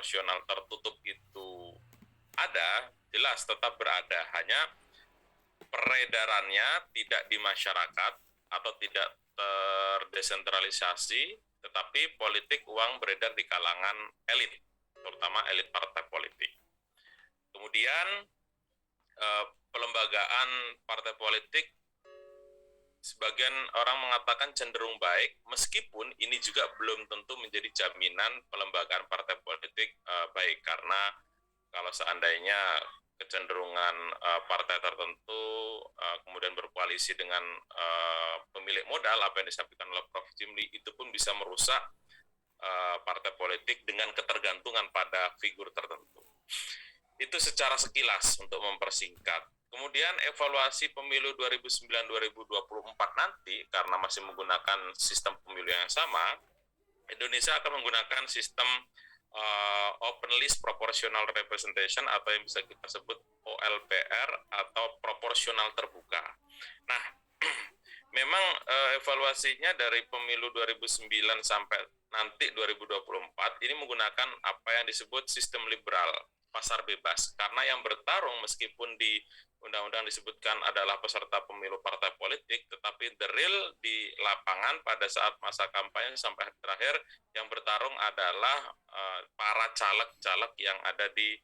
proporsional tertutup itu ada, jelas tetap berada, hanya peredarannya tidak di masyarakat atau tidak terdesentralisasi, tetapi politik uang beredar di kalangan elit, terutama elit partai politik. Kemudian pelembagaan partai politik, sebagian orang mengatakan cenderung baik, meskipun ini juga belum tentu menjadi jaminan pelembagaan partai politik baik, karena kalau seandainya kecenderungan partai tertentu kemudian berkoalisi dengan pemilik modal, apa yang disampaikan oleh Prof. Jimli, itu pun bisa merusak partai politik dengan ketergantungan pada figur tertentu. Itu secara sekilas untuk mempersingkat. Kemudian evaluasi pemilu 2009-2024 nanti, karena masih menggunakan sistem pemilu yang sama, Indonesia akan menggunakan sistem open list proportional representation atau yang bisa kita sebut OLPR atau proporsional terbuka. Nah, memang evaluasinya dari pemilu 2009 sampai nanti 2024 ini menggunakan apa yang disebut sistem liberal, pasar bebas, karena yang bertarung meskipun di undang-undang disebutkan adalah peserta pemilu partai politik, tetapi the real di lapangan pada saat masa kampanye sampai terakhir yang bertarung adalah para caleg-caleg yang ada di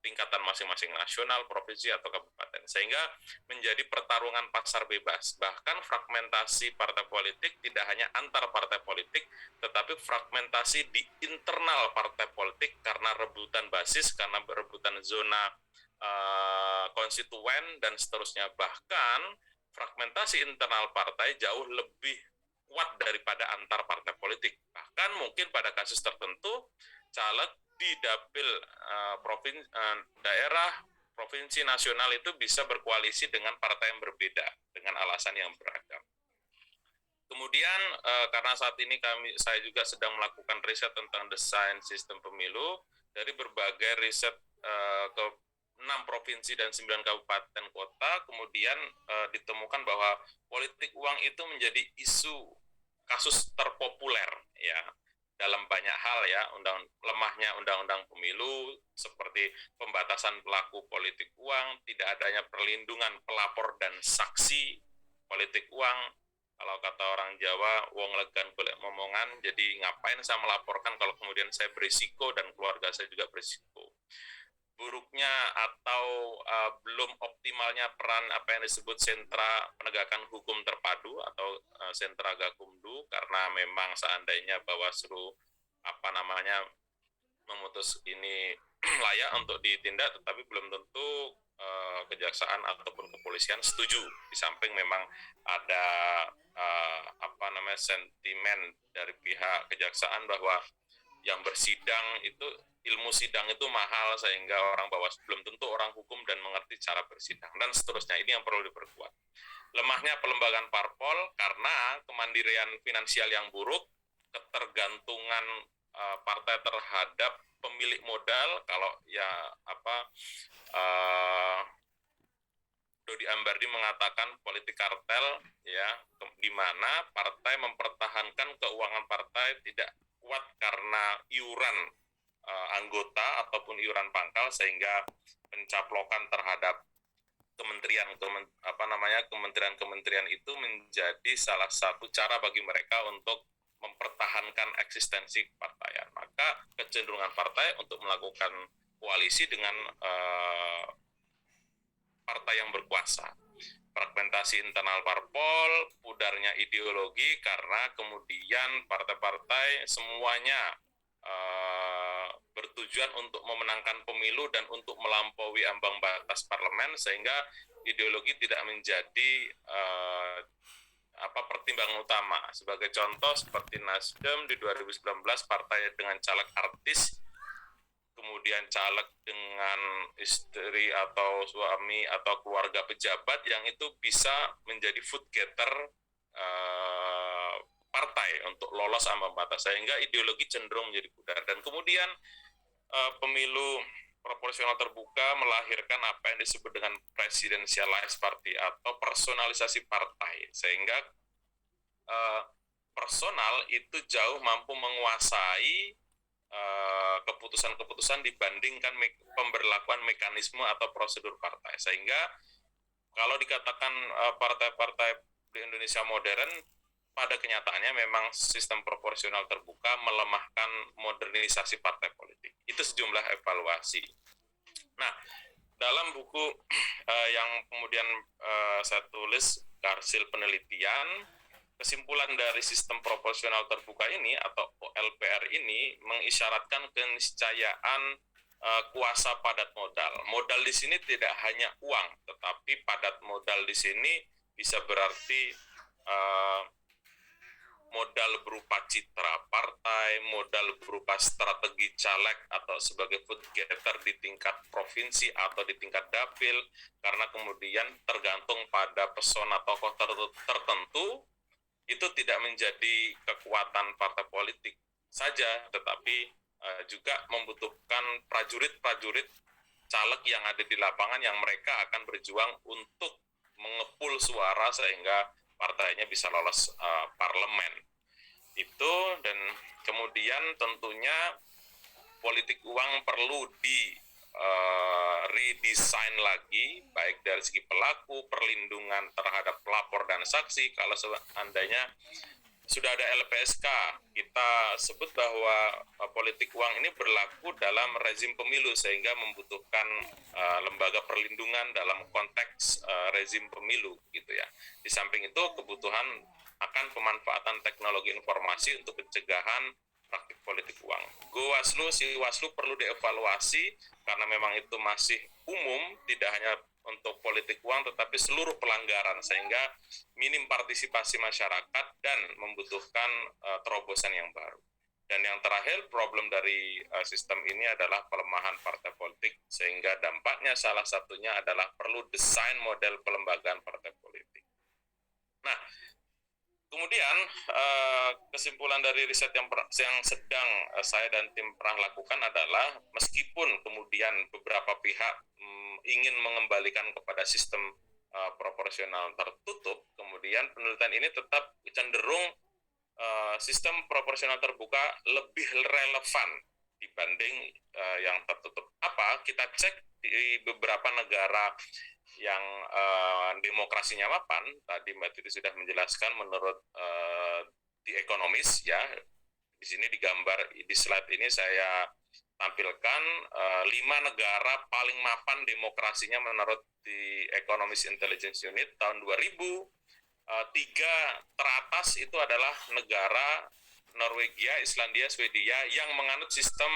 tingkatan masing-masing nasional, provinsi, atau kabupaten, sehingga menjadi pertarungan pasar bebas. Bahkan fragmentasi partai politik tidak hanya antar partai politik, tetapi fragmentasi di internal partai politik karena rebutan basis, karena rebutan zona konstituen, dan seterusnya. Bahkan fragmentasi internal partai jauh lebih kuat daripada antar partai politik. Bahkan mungkin pada kasus tertentu, caleg di dapil daerah, provinsi, nasional itu bisa berkoalisi dengan partai yang berbeda, dengan alasan yang beragam. Kemudian karena saat ini saya juga sedang melakukan riset tentang desain sistem pemilu, dari berbagai riset ke 6 provinsi dan 9 kabupaten kota, kemudian ditemukan bahwa politik uang itu menjadi isu kasus terpopuler ya dalam banyak hal ya, lemahnya undang-undang pemilu seperti pembatasan pelaku politik uang, tidak adanya perlindungan pelapor dan saksi politik uang. Kalau kata orang Jawa, wong legan golek momongan, jadi ngapain saya melaporkan kalau kemudian saya berisiko dan keluarga saya juga berisiko. Buruknya atau belum optimalnya peran apa yang disebut sentra penegakan hukum terpadu atau sentra Gakumdu, karena memang seandainya Bawaslu memutus ini layak untuk ditindak, tetapi belum tentu kejaksaan ataupun kepolisian setuju. Di samping memang ada sentimen dari pihak kejaksaan bahwa yang bersidang itu, ilmu sidang itu mahal, sehingga orang Bawaslu belum tentu orang hukum dan mengerti cara bersidang, dan seterusnya. Ini yang perlu diperkuat. Lemahnya pelembagaan parpol karena kemandirian finansial yang buruk, ketergantungan partai terhadap pemilik modal. Kalau Dodi Ambardi mengatakan politik kartel ya, di mana partai mempertahankan keuangan partai tidak kuat karena iuran anggota ataupun iuran pangkal, sehingga pencaplokan terhadap kementerian itu menjadi salah satu cara bagi mereka untuk mempertahankan eksistensi kepartaian. Maka kecenderungan partai untuk melakukan koalisi dengan partai yang berkuasa. Fragmentasi internal parpol, pudarnya ideologi, karena kemudian partai-partai semuanya bertujuan untuk memenangkan pemilu dan untuk melampaui ambang batas parlemen, sehingga ideologi tidak menjadi pertimbangan utama. Sebagai contoh seperti Nasdem di 2019, partai dengan caleg artis, kemudian caleg dengan istri atau suami atau keluarga pejabat, yang itu bisa menjadi vote getter partai untuk lolos ambang batas, sehingga ideologi cenderung menjadi pudar. Dan kemudian pemilu proporsional terbuka melahirkan apa yang disebut dengan presidentialized party atau personalisasi partai, sehingga personal itu jauh mampu menguasai keputusan-keputusan dibandingkan pemberlakuan mekanisme atau prosedur partai. Sehingga kalau dikatakan partai-partai di Indonesia modern, pada kenyataannya memang sistem proporsional terbuka melemahkan modernisasi partai politik. Itu sejumlah evaluasi. Nah, dalam buku yang kemudian saya tulis, hasil penelitian, kesimpulan dari sistem proporsional terbuka ini atau LPR ini mengisyaratkan keniscayaan kuasa padat modal. Modal di sini tidak hanya uang, tetapi padat modal di sini bisa berarti modal berupa citra partai, modal berupa strategi caleg atau sebagai vote getter di tingkat provinsi atau di tingkat dapil, karena kemudian tergantung pada pesona tokoh tertentu, itu tidak menjadi kekuatan partai politik saja, tetapi juga membutuhkan prajurit-prajurit caleg yang ada di lapangan yang mereka akan berjuang untuk mengepul suara sehingga partainya bisa lolos parlemen. Itu, dan kemudian tentunya politik uang perlu redesign lagi, baik dari segi pelaku, perlindungan terhadap pelapor dan saksi. Kalau seandainya sudah ada LPSK, kita sebut bahwa politik uang ini berlaku dalam rezim pemilu, sehingga membutuhkan lembaga perlindungan dalam konteks rezim pemilu, gitu ya. Di samping itu, kebutuhan akan pemanfaatan teknologi informasi untuk pencegahan praktik politik uang. Siwaslu perlu dievaluasi karena memang itu masih umum, tidak hanya untuk politik uang tetapi seluruh pelanggaran, sehingga minim partisipasi masyarakat dan membutuhkan terobosan yang baru. Dan yang terakhir, problem dari sistem ini adalah pelemahan partai politik, sehingga dampaknya salah satunya adalah perlu desain model pelembagaan partai politik. Nah, kemudian kesimpulan dari riset yang sedang saya dan tim pernah lakukan adalah, meskipun kemudian beberapa pihak ingin mengembalikan kepada sistem proporsional tertutup, kemudian penelitian ini tetap cenderung sistem proporsional terbuka lebih relevan dibanding yang tertutup. Apa? Kita cek di beberapa negara yang demokrasinya mapan. Tadi Mbak Titi sudah menjelaskan menurut The Economist, ya. Di sini digambar, di slide ini saya tampilkan 5 negara paling mapan demokrasinya menurut The Economist Intelligence Unit tahun 2000. 3 teratas itu adalah negara Norwegia, Islandia, Swedia yang menganut sistem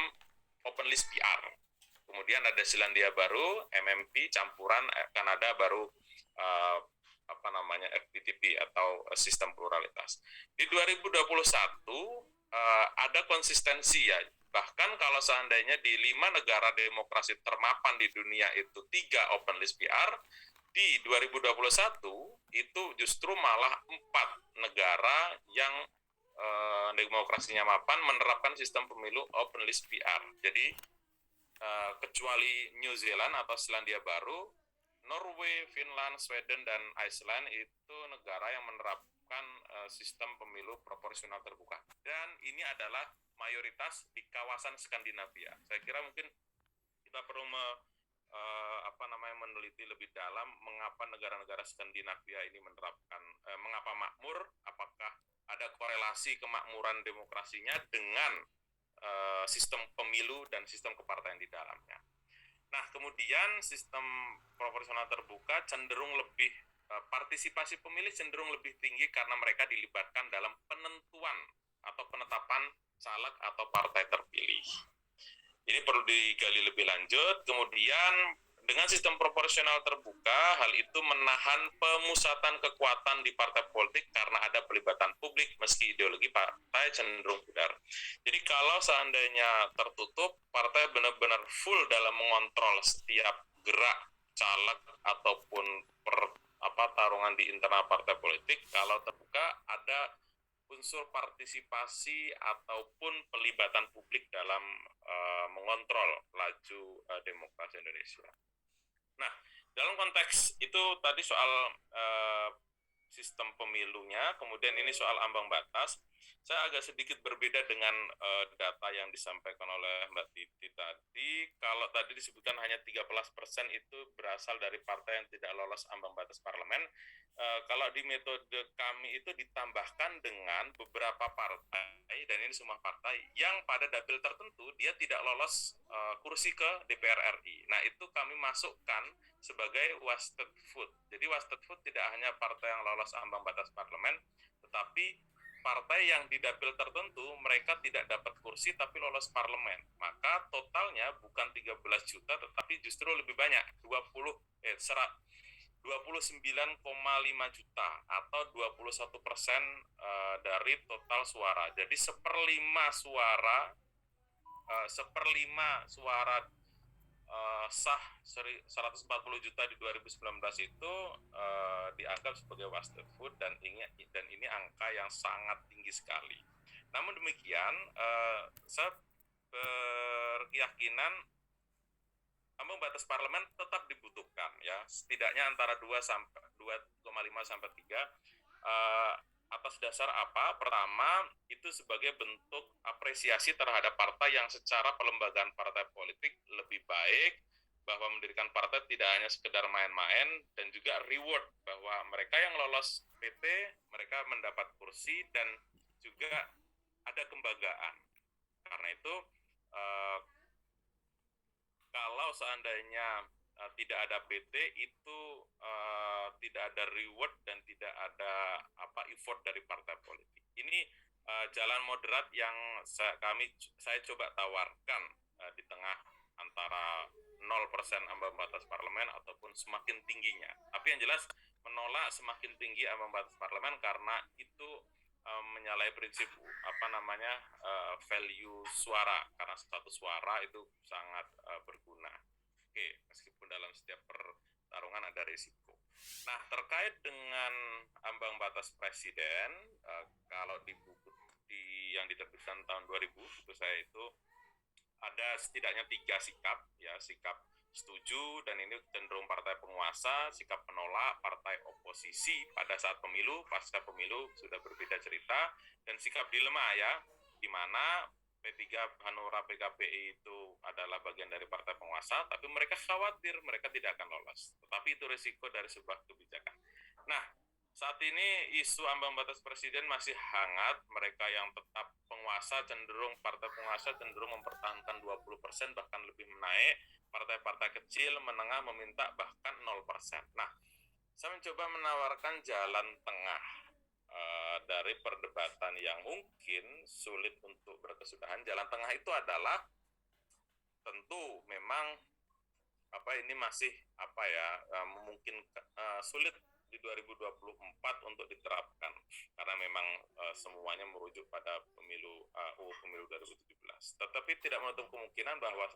open list PR. Kemudian ada Selandia Baru, MMP, campuran, Kanada baru FPTP atau sistem pluralitas. Di 2021 ada konsistensi, ya. Bahkan kalau seandainya di 5 negara demokrasi termapan di dunia itu 3 open list PR, di 2021 itu justru malah 4 negara yang demokrasinya mapan menerapkan sistem pemilu open list PR. Jadi kecuali New Zealand atau Selandia Baru, Norway, Finland, Sweden, dan Iceland itu negara yang menerapkan sistem pemilu proporsional terbuka. Dan ini adalah mayoritas di kawasan Skandinavia. Saya kira mungkin kita perlu meneliti lebih dalam mengapa negara-negara Skandinavia ini menerapkan, mengapa makmur, apakah ada korelasi kemakmuran demokrasinya dengan sistem pemilu dan sistem kepartaian di dalamnya. Nah, kemudian sistem proporsional terbuka cenderung lebih, partisipasi pemilih cenderung lebih tinggi karena mereka dilibatkan dalam penentuan atau penetapan caleg atau partai terpilih. Ini perlu digali lebih lanjut. Kemudian dengan sistem proporsional terbuka, hal itu menahan pemusatan kekuatan di partai politik karena ada pelibatan publik meski ideologi partai cenderung pudar. Jadi kalau seandainya tertutup, partai benar-benar full dalam mengontrol setiap gerak caleg ataupun tarungan di internal partai politik. Kalau terbuka, ada unsur partisipasi ataupun pelibatan publik dalam mengontrol laju demokrasi Indonesia. Nah, dalam konteks itu tadi soal sistem pemilunya, kemudian ini soal ambang batas. Saya agak sedikit berbeda dengan data yang disampaikan oleh Mbak Titi tadi. Kalau tadi disebutkan hanya 13% itu berasal dari partai yang tidak lolos ambang batas parlemen. Kalau di metode kami itu ditambahkan dengan beberapa partai, dan ini semua partai, yang pada dapil tertentu dia tidak lolos kursi ke DPR RI. Nah, itu kami masukkan sebagai wasted vote. Jadi wasted vote tidak hanya partai yang lolos ambang batas parlemen, tetapi partai yang di dapil tertentu mereka tidak dapat kursi tapi lolos parlemen. Maka totalnya bukan 13 juta tetapi justru lebih banyak, 29,5 juta atau 21% dari total suara. Jadi seperlima suara sah 140 juta di 2019 itu dianggap sebagai wasted vote, dan ini angka yang sangat tinggi sekali. Namun demikian, saya berkeyakinan ambang batas parlemen tetap dibutuhkan, ya, setidaknya antara 2,5 sampai 3. Atas dasar apa? Pertama, itu sebagai bentuk apresiasi terhadap partai yang secara pelembagaan partai politik lebih baik, bahwa mendirikan partai tidak hanya sekedar main-main, dan juga reward bahwa mereka yang lolos PT, mereka mendapat kursi dan juga ada kebanggaan. Karena itu, kalau seandainya tidak ada PT itu tidak ada reward dan tidak ada effort dari partai politik. Ini jalan moderat yang saya coba tawarkan di tengah antara 0% ambang batas parlemen ataupun semakin tingginya. Tapi yang jelas menolak semakin tinggi ambang batas parlemen karena itu menyalahi prinsip value suara, karena satu suara itu sangat berguna. Oke, meskipun dalam setiap pertarungan ada risiko. Nah, terkait dengan ambang batas presiden, kalau di buku yang diterbitkan tahun 2000, buku saya itu ada setidaknya 3 sikap, ya, sikap setuju, dan ini cenderung partai penguasa, sikap menolak partai oposisi pada saat pemilu, pasca pemilu sudah berbeda cerita, dan sikap dilema, ya, di mana P3 Hanura PKPI itu adalah bagian dari partai penguasa, tapi mereka khawatir mereka tidak akan lolos. Tetapi itu risiko dari sebuah kebijakan. Nah, saat ini isu ambang batas presiden masih hangat. Mereka yang tetap penguasa partai penguasa cenderung mempertahankan 20%, bahkan lebih menaik. Partai-partai kecil menengah meminta bahkan 0%. Nah, saya mencoba menawarkan jalan tengah dari perdebatan yang mungkin sulit untuk berkesudahan. Jalan tengah itu adalah tentu memang ini masih mungkin sulit di 2024 untuk diterapkan karena memang semuanya merujuk pada pemilu 2017. Tetapi tidak menutup kemungkinan bahwa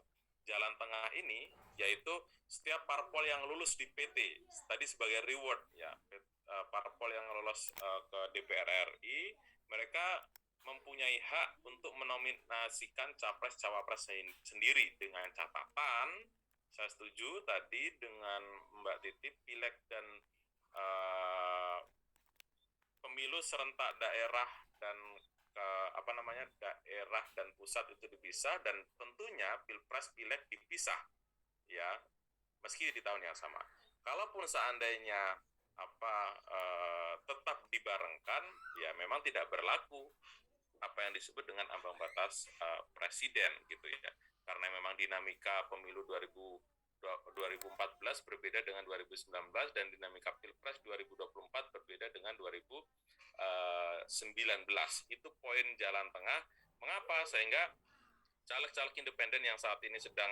jalan tengah ini yaitu setiap parpol yang lulus di PT tadi sebagai reward, ya, parpol yang lolos ke DPR RI, mereka mempunyai hak untuk menominasikan capres-cawapres sendiri, dengan catatan saya setuju tadi dengan Mbak Titi, pileg dan pemilu serentak daerah dan daerah dan pusat itu dipisah, dan tentunya pilpres pileg dipisah, ya, meski di tahun yang sama. Kalaupun seandainya tetap dibarengkan, ya memang tidak berlaku apa yang disebut dengan ambang batas presiden, gitu ya, karena memang dinamika pemilu 2014 berbeda dengan 2019, dan dinamika pilpres 2024 berbeda dengan 2019. Itu poin jalan tengah. Mengapa? Sehingga caleg-caleg independen yang saat ini sedang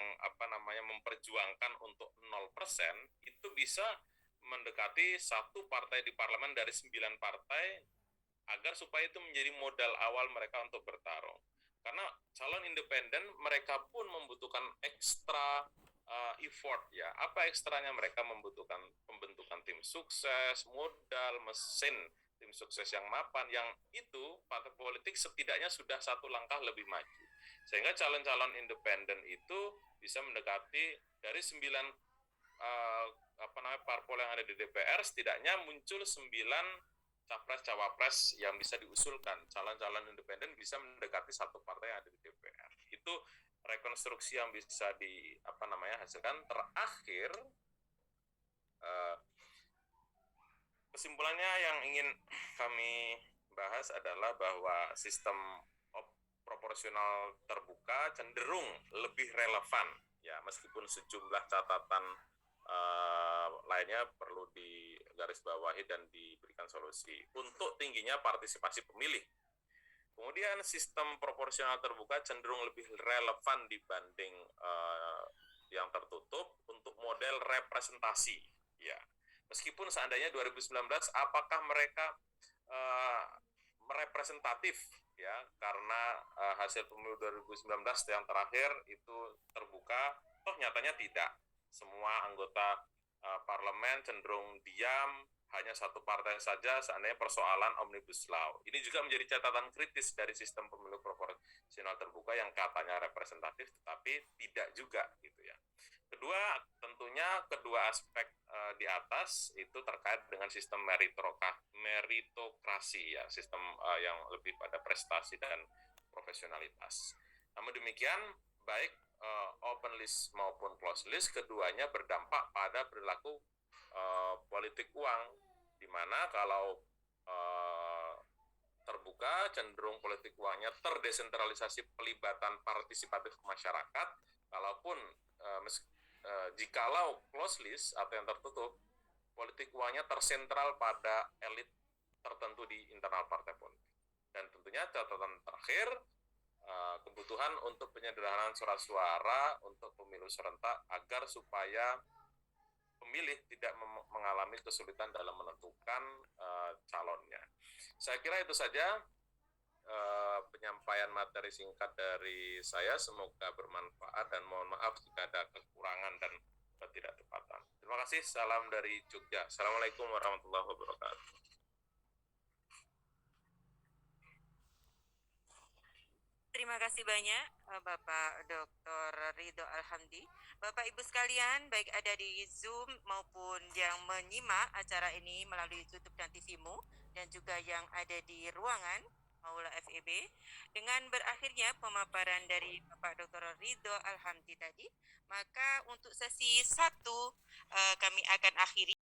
memperjuangkan untuk 0% itu bisa mendekati satu partai di parlemen dari 9 partai, agar supaya itu menjadi modal awal mereka untuk bertarung. Karena calon independen mereka pun membutuhkan ekstra effort, ya. Apa ekstranya? Mereka membutuhkan pembentukan tim sukses, modal, mesin tim sukses yang mapan, yang itu partai politik setidaknya sudah satu langkah lebih maju. Sehingga calon-calon independen itu bisa mendekati dari 9 parpol yang ada di DPR setidaknya muncul 9 capres-cawapres yang bisa diusulkan. Calon-calon independen bisa mendekati satu partai yang ada di DPR. Itu rekonstruksi yang bisa hasilkan. Terakhir, kesimpulannya yang ingin kami bahas adalah bahwa sistem proporsional terbuka cenderung lebih relevan, ya, meskipun sejumlah catatan lainnya perlu digarisbawahi dan diberikan solusi untuk tingginya partisipasi pemilih. Kemudian sistem proporsional terbuka cenderung lebih relevan dibanding yang tertutup untuk model representasi, ya. Meskipun seandainya 2019 apakah mereka merepresentatif, ya, karena hasil pemilu 2019 yang terakhir itu terbuka, toh nyatanya tidak. Semua anggota parlemen cenderung diam, hanya satu partai saja seandainya persoalan Omnibus Law. Ini juga menjadi catatan kritis dari sistem pemilu proporsional terbuka yang katanya representatif tetapi tidak juga, gitu ya. Kedua, tentunya kedua aspek di atas itu terkait dengan sistem meritokrasi, ya, sistem yang lebih pada prestasi dan profesionalitas. Namun demikian, baik open list maupun closed list, keduanya berdampak pada perilaku politik uang, di mana kalau terbuka cenderung politik uangnya terdesentralisasi pelibatan partisipatif masyarakat, kalaupun jikalau closed list atau yang tertutup, politik uangnya tersentral pada elit tertentu di internal partai politik. Dan tentunya catatan terakhir, kebutuhan untuk penyederhanaan surat suara untuk pemilu serentak agar supaya pemilih tidak mengalami kesulitan dalam menentukan calonnya. Saya kira itu saja penyampaian materi singkat dari saya. Semoga bermanfaat dan mohon maaf jika ada kekurangan dan ketidaktepatan. Terima kasih. Salam dari Jogja. Assalamualaikum warahmatullahi wabarakatuh. Terima kasih banyak Bapak Dr. Ridho Alhamdi. Bapak Ibu sekalian, baik ada di Zoom maupun yang menyimak acara ini melalui YouTube dan TVmu, dan juga yang ada di ruangan Aula FEB, dengan berakhirnya pemaparan dari Bapak Dr. Ridho Alhamdi tadi, maka untuk sesi 1 kami akan akhiri.